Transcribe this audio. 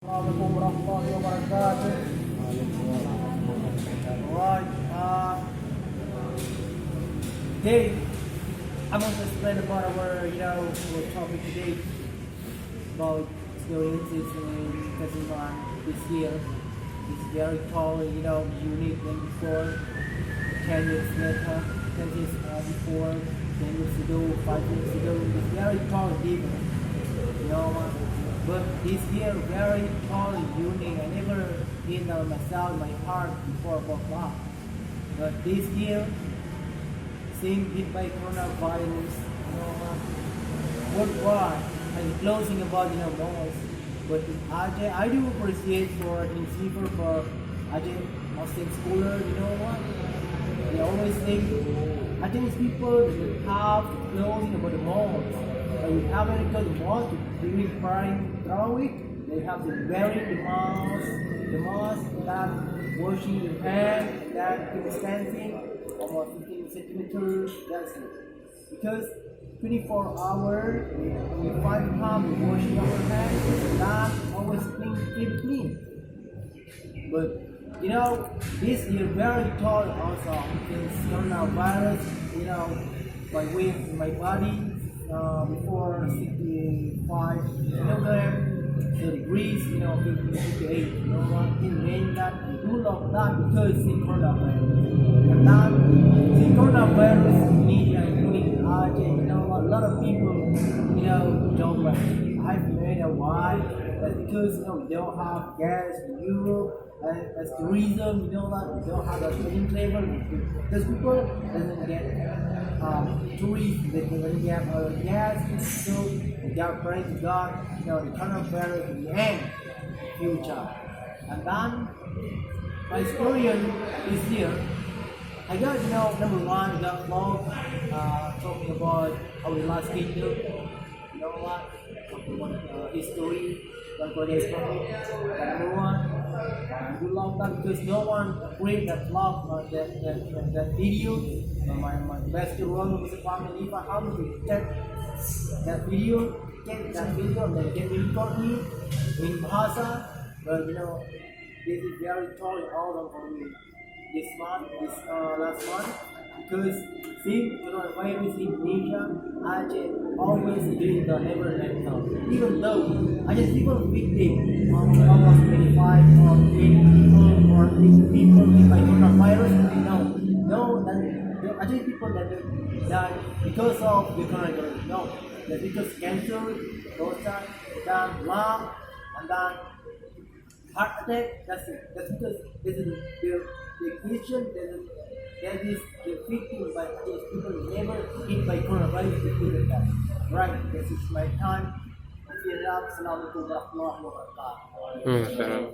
Assalamualaikum warahmatullahi wabarakatuh. Alright, today I'm going to explain about our topic today about experiences in Kazima this year. It's very tall, unique than before. 10 years later, 10 years before, 10 years ago, 5 years ago, it's very tall and different. But this year very tall and unique. I never in myself, my heart before about that. But this year, seeing hit by coronavirus, worldwide and closing about malls. But Aceh, I do appreciate for in Sleeper for Aceh Muslim schooler. They always think Aceh people have closing about the malls. We haven't got the malls during prime Tarawih. They have the very the mask that washing your hand, that distancing almost 15 centimeters. That's it. Because 24 hours, we 5 times washing our hands, that always clean. But this year very tall also because coronavirus, by weight in my body. Before 65 kilogram, 30 degrees, 58, in mainland, we do love that because in coronavirus. And that, in coronavirus, including Aceh, a lot of people, don't like. I've made a why. That's because, we don't have gas in Europe. And that's the reason, we don't have a clean flavor. Because people doesn't get tourists, they don't get gas, so they are praying to God, the coronavirus in the end, future. And then, my experience this year, I got, number one, I got vlog, talking about our last kingdom, talking about history, Bangladesh, number one. I do love that because no one read that vlog, that video. My best role was family. If I have to get that video, and then get record me in bahasa. But this is very tall and all for me this last month because since coronavirus in Indonesia, Aceh always doing the never-end now. Even though Aceh people victim almost 25 or 20 people or 30 people by coronavirus, no, that Aceh people that die because of the coronavirus. No, that's because cancer, prostate, then lung, and then heart attack. That's it. That's because this is the Christian that is the victim by these people never hit by coronavirus because of that. Right, this is my time. Assalamualaikum warahmatullahi wabarakatuh.